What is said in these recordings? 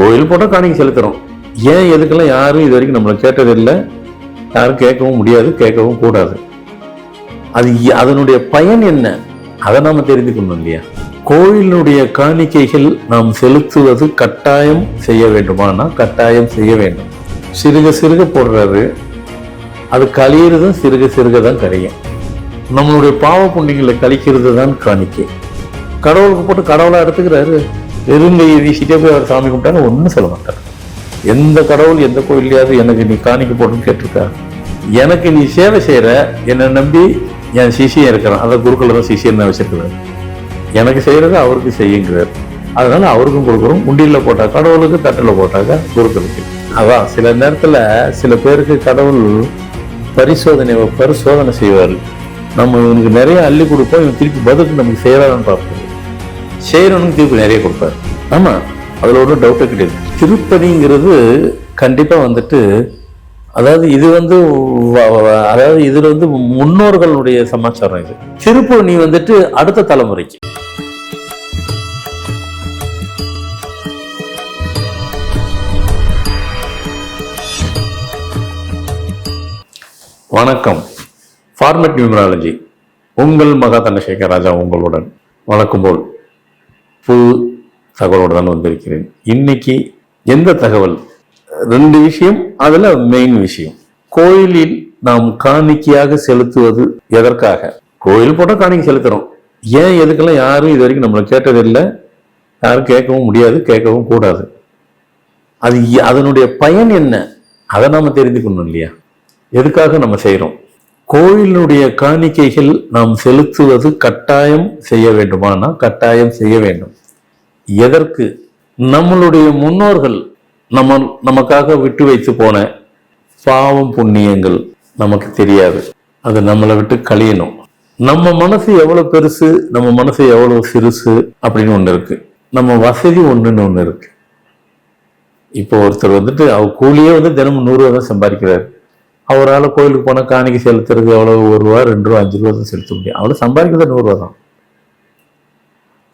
கோயில் போட்டால் காணிக்கை செலுத்துறோம். ஏன் எதுக்கெல்லாம் யாரும் இது வரைக்கும் நம்மளை கேட்டதில்லை, யாரும் கேட்கவும் முடியாது, கேட்கவும் கூடாது. அதனுடைய பயன் என்ன, அதை நாம தெரிந்துக்கணும் இல்லையா? கோயிலுடைய காணிக்கைகள் நாம் செலுத்துவது கட்டாயம் செய்ய வேண்டுமானா கட்டாயம் செய்ய வேண்டும். சிறுக சிறுக போடுறாரு, அது கழியறதும் சிறுக சிறுக தான் கரையும். நம்மளுடைய பாவ புண்ணியங்களை கழிக்கிறது தான் காணிக்கை. கடவுளுக்கு போட்டு கடவுளா எடுத்துக்கிறாரு, வெறுங்கையை வீசிட்டே போய் அவர் சாமி கும்பிட்டாங்க, ஒன்றும் சொல்ல மாட்டார். எந்த கடவுள் எந்த கோயிலையாவது எனக்கு நீ காணிக்கை போட்டுன்னு கேட்டிருக்காரு. எனக்கு நீ சேவை செய்யற, என்னை நம்பி என் சிஷியன் இருக்கிறான், அதை குருக்கள் தான் சிஷியன் வச்சிருக்கிறார். எனக்கு செய்யறது அவருக்கு செய்யுங்கிறார். அதனால அவருக்கும் கொடுக்குறோம். உண்டியில போட்டா கடவுளுக்கு, தட்டில் போட்டாக்க குருக்களுக்கு. அதான் சில நேரத்துல சில பேருக்கு கடவுள் பரிசோதனை செய்வார். நம்ம இவனுக்கு நிறைய அள்ளி கொடுப்போம், இவன் திருப்பி பதிலுக்கு நமக்கு செய்யறான்னு பார்ப்போம். செய்யறவனுக்கு திருப்பி நிறைய கொடுப்பாரு. ஆமா, அதுல ஒன்றும் டவுட்டே கிடையாது. திருப்பதிங்கிறது கண்டிப்பா அதாவது இது இதுல முன்னோர்களுடைய சமாச்சாரம். இது திருப்பணி அடுத்த தலைமுறைக்கு. வணக்கம். ஃபார்மேட் நியூமராலஜி, உங்கள் மகா தண்டசேகர் ராஜா உங்களுடன் வழக்கம் போல் புது தகவலோடு தான் வந்திருக்கிறேன். இன்னைக்கு எந்த தகவல்? 2 விஷயம். அதுல மெயின் விஷயம், கோயிலில் நாம் காணிக்கையாக செலுத்துவது எதற்காக? கோயில் போட்டா காணிக்கை செலுத்துறோம். ஏன் எதுக்கெல்லாம் யாரும் இது வரைக்கும் நம்மளை கேட்டதில்லை, யாரும் கேட்கவும் முடியாது, கேட்கவும் கூடாது. அதனுடைய பயன் என்ன, அதை நாம தெரிந்துக்கணும் இல்லையா? எதுக்காக நம்ம செய்யறோம்? கோயிலுடைய காணிக்கைகள் நாம் செலுத்துவது கட்டாயம் செய்ய வேண்டுமானா கட்டாயம் செய்ய வேண்டும். எதற்கு? நம்மளுடைய முன்னோர்கள் நமக்காக விட்டு வைத்து போன பாவம் புண்ணியங்கள் நமக்கு தெரியாது. அது நம்மளை விட்டு கழியணும். நம்ம மனசு எவ்வளவு பெருசு, நம்ம மனசு எவ்வளவு சிறுசு அப்படின்னு ஒண்ணு இருக்கு. நம்ம வசதி ஒண்ணு இருக்கு. இப்போ ஒருத்தர் அவர் கூலியே தினமும் 100 ரூபா தான் சம்பாதிக்கிறாரு. அவரால் கோயிலுக்கு போனால் காணிக்கை செலுத்துறது எவ்வளவு? 1 ரூபா 2 ரூபா 5 ரூபா தான் செலுத்த முடியும். அவ்வளோ சம்பாதிக்கிறது 100 ரூபா தான்.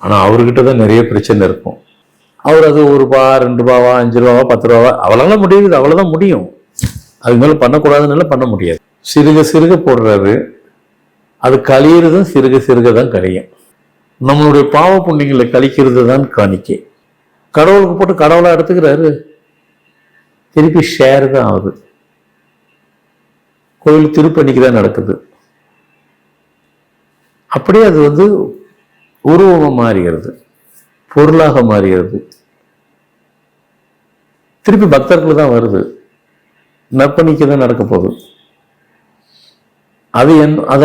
ஆனால் அவர்கிட்ட தான் நிறைய பிரச்சனை இருக்கும். அவர் அது 1 ரூபா 2 ரூபாவா 5 ரூபாவா 10 ரூபாவா அவ்வளோதான் முடியுது, அவ்வளோதான் முடியும். அதுக்கு மேலே பண்ணக்கூடாதுனால பண்ண முடியாது. சிறுக சிறுக போடுறாரு, அது கழியறதும் சிறுக சிறுக தான் கழியும். நம்மளுடைய பாவ புண்ணியங்களை கழிக்கிறது தான் காணிக்கை. கடவுளுக்கு போட்டு கடவுளா எடுத்துக்கிறாரு, திருப்பி ஷேர் தான் ஆகுது. கோயில் திருப்பணிக்கு தான் நடக்குது. அப்படியே அது உருவமா மாறுகிறது, பொருளாக மாறுகிறது. திருப்பி பக்தர்கள் தான் வருது, நற்பணிக்கு தான் நடக்க போகுது.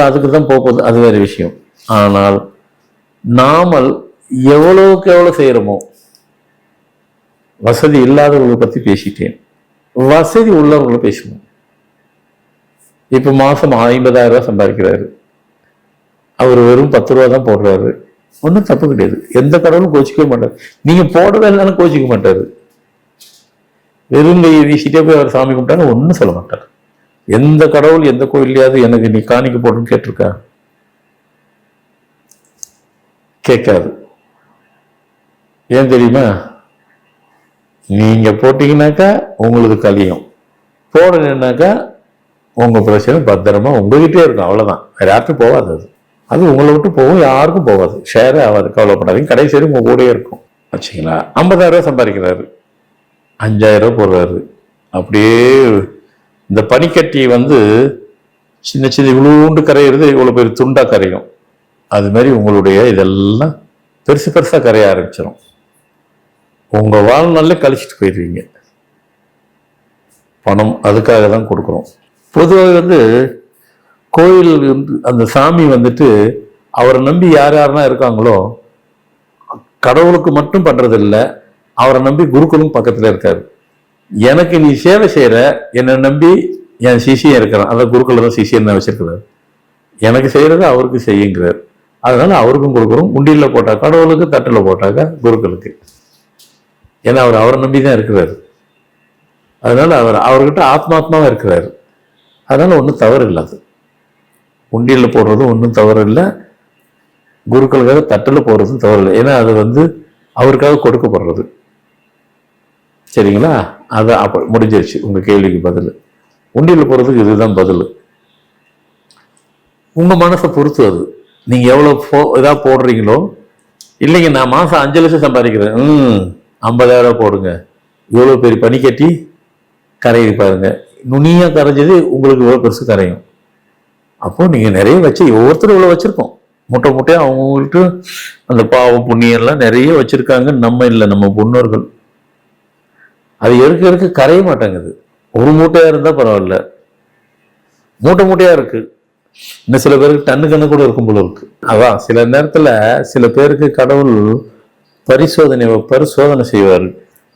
அதுக்கு தான் போகுது, அது வேற விஷயம். ஆனால் நாமல் எவ்வளவுக்கு எவ்வளவு செய்யறோமோ, வசதி இல்லாதவர்களை பத்தி பேசிட்டேன், வசதி உள்ளவர்களை பேசுவோம். இப்ப மாசம் 50,000 ரூபாய் சம்பாதிக்கிறாரு, அவர் வெறும் 10 ரூபா தான் போடுறாரு. ஒன்றும் தப்பு கிடையாது, எந்த கடவுளும் கோச்சிக்கவே மாட்டாரு. நீங்க போடுறதா இருந்தாலும் கோச்சிக்க மாட்டாரு. வெறும் கையை வீசிட்டே போய் அவர் சாமி கும்பிட்டாங்க, ஒன்றும் சொல்ல மாட்டார். எந்த கடவுள் எந்த கோயிலையாவது எனக்கு நீ காணிக்க போட்டுன்னு கேட்டிருக்கா? கேட்காது. ஏன் தெரியுமா? நீங்க போட்டீங்கன்னாக்கா உங்களுக்கு கலியும், போடணுன்னாக்கா உங்க பிரச்சனை பத்திரமா உங்ககிட்டே இருக்கும். அவ்வளவுதான், வேற யாருக்கும் போகாது. அது உங்களை விட்டு போகும், யாருக்கும் போகாது, ஷேரே ஆகாது. கவலைப்படாதீங்க, கடைசி வரைக்கும் உங்க கூடயே இருக்கும். வச்சுங்களா? 50,000 ரூபாய் சம்பாதிக்கிறாரு, 5,000 ரூபாய் போடுறாரு. அப்படியே இந்த பனிக்கட்டி சின்ன சின்ன இவ்வளோண்டு கரையிறது, இவ்வளவு பேர் துண்டா கரையும். அது மாதிரி உங்களுடைய இதெல்லாம் பெருசு பெருசா கரைய ஆரம்பிச்சிடும். உங்க வாழ்நாள்ல கழிச்சிட்டு போயிடுவீங்க. பணம் அதுக்காக தான் கொடுக்குறோம். பொதுவாக கோயில் அந்த சாமி அவரை நம்பி யார் யாரெல்லாம் இருக்காங்களோ, கடவுளுக்கு மட்டும் பண்றது இல்லை, அவரை நம்பி குருக்களும் பக்கத்துல இருக்காரு. எனக்கு நீ சேவை செய்யற, என்னை நம்பி என் சிஷியன் இருக்கிறான், அதான் குருக்கள் தான் சிஷியன் தான் வச்சிருக்கிறார். எனக்கு செய்யறது அவருக்கு செய்யுங்கிறார். அதனால அவருக்கும் கொடுக்குறோம். உண்டியில போட்டா கடவுளுக்கு, தட்டில் போட்டாக்கா குருக்களுக்கு. ஏன்னா அவர் அவரை நம்பி தான் இருக்கிறாரு. அதனால அவர்கிட்ட ஆத்மாத்மாவா இருக்கிறாரு. அதனால ஒன்றும் தவறு இல்லாது. உண்டியில் போடுறதும் ஒன்றும் தவறு இல்லை, குருக்களுக்காக தட்டில் போடுறதும் தவறு இல்லை. ஏன்னா அது அவருக்காக கொடுக்கப்படுறது. சரிங்களா? அது அப்போ முடிஞ்சிருச்சு. உங்கள் கேள்விக்கு பதில். உண்டியலில் போகிறதுக்கு இதுதான் பதில். உங்கள் மனசை பொறுத்து அது. நீங்கள் எவ்வளோ இதாக போடுறீங்களோ, இல்லைங்க நான் மாதம் 5 லட்சம் சம்பாதிக்கிறேன், 50,000 போடுங்க. இவ்வளோ பெரிய பனி கட்டி கரையை பாருங்க, நுனியாக கரைஞ்சது உங்களுக்கு இவ்வளோ பெருசு கரையும். அப்போ நீங்கள் நிறைய வச்சு, ஒவ்வொருத்தரும் இவ்வளோ வச்சுருக்கோம், முட்டை முட்டையாக அவங்கள்ட்ட அந்த பாவம் புண்ணியெல்லாம் நிறைய வச்சுருக்காங்க. நம்ம இல்லை, நம்ம முன்னோர்கள். அது இருக்க கரைய மாட்டேங்குது. ஒரு மூட்டையாக இருந்தால் பரவாயில்ல, மூட்டை மூட்டையாக இருக்குது. இன்னும் சில பேருக்கு டன்னு கண்ணு கூட இருக்கும் போல இருக்கு. அதான் சில நேரத்தில் சில பேருக்கு கடவுள் பரிசோதனை செய்வார்.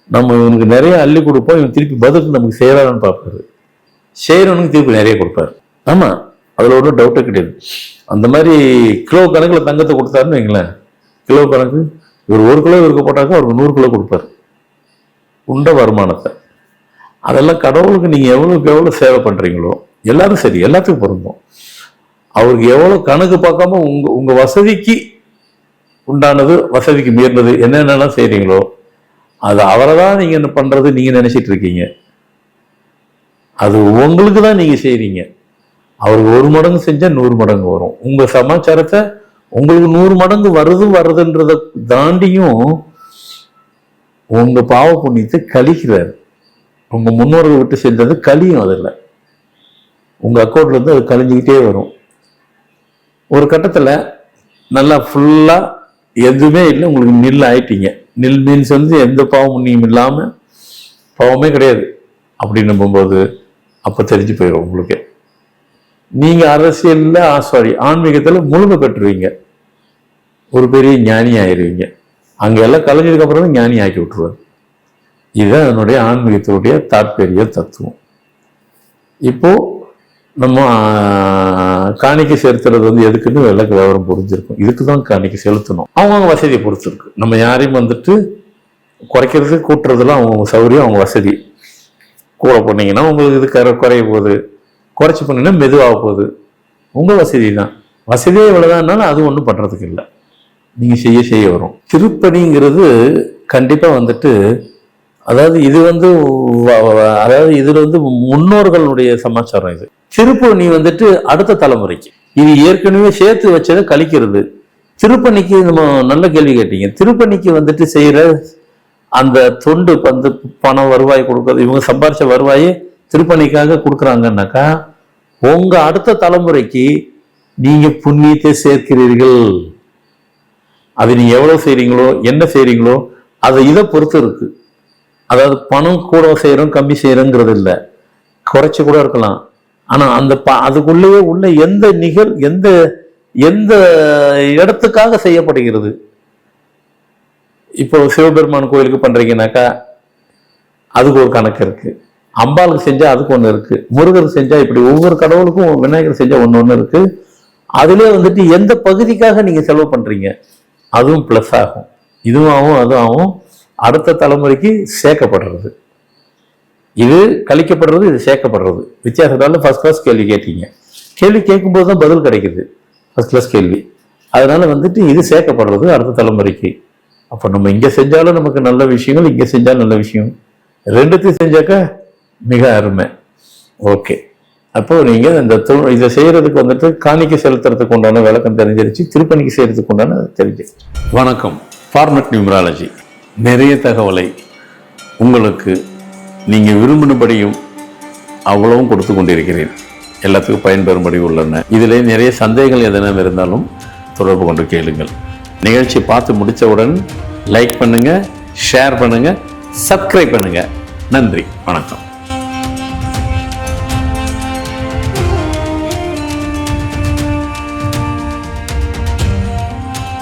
நம்ம இவனுக்கு நிறைய அள்ளி கொடுப்போம், இவன் திருப்பி பதில் நமக்கு செய்யறான்னு பார்ப்பாரு. செய்யறவனுக்கு திருப்பி நிறைய கொடுப்பாரு. ஆமா, அதுல ஒன்றும் டவுட்டே கிடையாது. அந்த மாதிரி கிலோ கணக்கில் தங்கத்தை கொடுத்தாருன்னு வைங்களேன், கிலோ கணக்கு இவர் 1 கிலோ இருக்க போட்டாக்க அவருக்கு 100 கிலோ கொடுப்பாரு உண்ட வருமானத்தை. அதெல்லாம் கடவுளுக்கு நீங்க எவ்வளவுக்கு எவ்வளவு சேவை பண்றீங்களோ எல்லாரும் சரி, எல்லாத்துக்கும் பொருந்தும். அவருக்கு எவ்வளவு கணக்கு பார்க்காம உங்க வசதிக்கு உண்டானது, வசதிக்கு மீறினது என்னென்னலாம் செய்றீங்களோ அது அவரை தான் நீங்க என்ன பண்றது நீங்க நினைச்சிட்டு இருக்கீங்க. அது உங்களுக்கு தான் நீங்க செய்றீங்க. அவருக்கு 1 மடங்கு செஞ்சா 100 மடங்கு வரும். உங்க சமாச்சாரத்தை உங்களுக்கு 100 மடங்கு வருதுன்றத தாண்டியும் உங்க பாவ புண்ணியத்தை கழிக்கிறார். உங்க முன்னோர்கள் விட்டு செஞ்சது கழியும். அதில் உங்க அக்கௌண்ட்ல இருந்து அது கழிஞ்சுக்கிட்டே வரும். ஒரு கட்டத்தில் நல்லா ஃபுல்லா எதுவுமே இல்லை, உங்களுக்கு நில் ஆயிட்டீங்க. நில் மீன்ஸ் எந்த பாவ புண்ணியம் இல்லாமல், பாவமே கிடையாது அப்படின்னு போகும்போது அப்போ தெரிஞ்சு போயிடும் உங்களுக்கு. நீங்க அரசியல்ல ஆன்மீகத்துல முழுமை பெற்றுவீங்க, ஒரு பெரிய ஞானி ஆயிடுவீங்க. அங்க எல்லாம் கலைஞ்சதுக்கு அப்புறம் தான் ஞானி ஆக்கி விட்டுருவார். இதுதான் என்னுடைய ஆன்மீகத்தினுடைய தாற்பரிய தத்துவம். இப்போ நம்ம காணிக்கை செலுத்துறது எதுக்குன்னு விளக்கு விவரம் புரிஞ்சிருக்கும். இதுக்குதான் காணிக்கை செலுத்தணும். அவங்கவுங்க வசதியை பொறுத்து இருக்கு. நம்ம யாரையும் குறைக்கிறது கூட்டுறதுலாம் அவங்கவுங்க சௌகரியம், அவங்க வசதி. கூட போனீங்கன்னா உங்களுக்கு இது குறைய போகுது, குறைச்சி பண்ணீங்கன்னா மெதுவாக போகுது. உங்க வசதி தான். வசதியே இவ்வளவுதான், அது ஒன்றும் பண்றதுக்கு இல்லை. நீங்க செய்ய வரும். திருப்பணிங்கிறது கண்டிப்பா அதாவது இது அதாவது இதுல முன்னோர்களுடைய சமாச்சாரம். இது திருப்பணி அடுத்த தலைமுறைக்கு, இது ஏற்கனவே சேர்த்து வச்சதை கழிக்கிறது. திருப்பணிக்கு நம்ம நல்ல கேள்வி கேட்டீங்க. திருப்பணிக்கு செய்யற அந்த தொண்டு பணம் வருவாய் கொடுக்கறது, இவங்க சம்பாரிச்ச வருவாயை திருப்பணிக்காக கொடுக்குறாங்கன்னாக்கா உங்க அடுத்த தலைமுறைக்கு நீங்க புண்ணியத்தை சேர்க்கிறீர்கள். அது நீங்க எவ்வளவு செய்றீங்களோ, என்ன செய்றீங்களோ அதை இதை பொறுத்து இருக்கு. அதாவது பணம் கூட செய்யறோம் கம்மி செய்யறோங்கிறது இல்லை, குறைச்சு கூட இருக்கலாம். ஆனா அந்த அதுக்குள்ளேயே உள்ள எந்த எந்த இடத்துக்காக செய்யப்படுகிறது. இப்போ சிவபெருமான் கோயிலுக்கு பண்றீங்கன்னாக்கா அதுக்கு ஒரு கணக்கு இருக்கு, அம்பாளுக்கு செஞ்சா அதுக்கு ஒண்ணு இருக்கு, முருகர் செஞ்சா இப்படி ஒவ்வொரு கடவுளுக்கும், விநாயகர் செஞ்சா ஒண்ணு இருக்கு. அதுல எந்த பகுதிக்காக நீங்க செலவு பண்றீங்க அதுவும் பிளஸ் ஆகும். இதுவாகவும் அதுவும் அடுத்த தலைமுறைக்கு சேர்க்கப்படுறது. இது கழிக்கப்படுறது, இது சேர்க்கப்படுறது. வித்தியாசத்தால ஃபர்ஸ்ட் கிளாஸ் கேள்வி கேட்டீங்க. கேள்வி கேட்கும்போது தான் பதில் கிடைக்குது, ஃபர்ஸ்ட் கிளாஸ் கேள்வி. அதனால இது சேர்க்கப்படுறது அடுத்த தலைமுறைக்கு. அப்போ நம்ம இங்க செஞ்சாலும் நமக்கு நல்ல விஷயங்கள், இங்க செஞ்சாலும் நல்ல விஷயம், ரெண்டுத்தையும் செஞ்சாக்க மிக அருமை. ஓகே, அப்போ நீங்க இந்த இதை செய்யறதுக்கு காணிக்கை செலுத்துறதுக்கு உண்டான விளக்கம் தெரிஞ்சிருச்சு, திருப்பணிக்கு செய்யறதுக்கு உண்டான தெரிஞ்சிருச்சு. வணக்கம். ஃபார்மட் நியூமராலஜி நிறைய தகவலை உங்களுக்கு நீங்க விரும்பினபடியும் அவ்வளவும் கொடுத்து கொண்டிருக்கிறேன். எல்லாத்துக்கும் பயன்பெறும்படி உள்ளன. இதிலே நிறைய சந்தேகங்கள் எதனா இருந்தாலும் தொடர்பு கொண்டு கேளுங்கள். நிகழ்ச்சி பார்த்து முடித்தவுடன் லைக் பண்ணுங்க, ஷேர் பண்ணுங்க, சப்ஸ்கிரைப் பண்ணுங்க. நன்றி, வணக்கம்.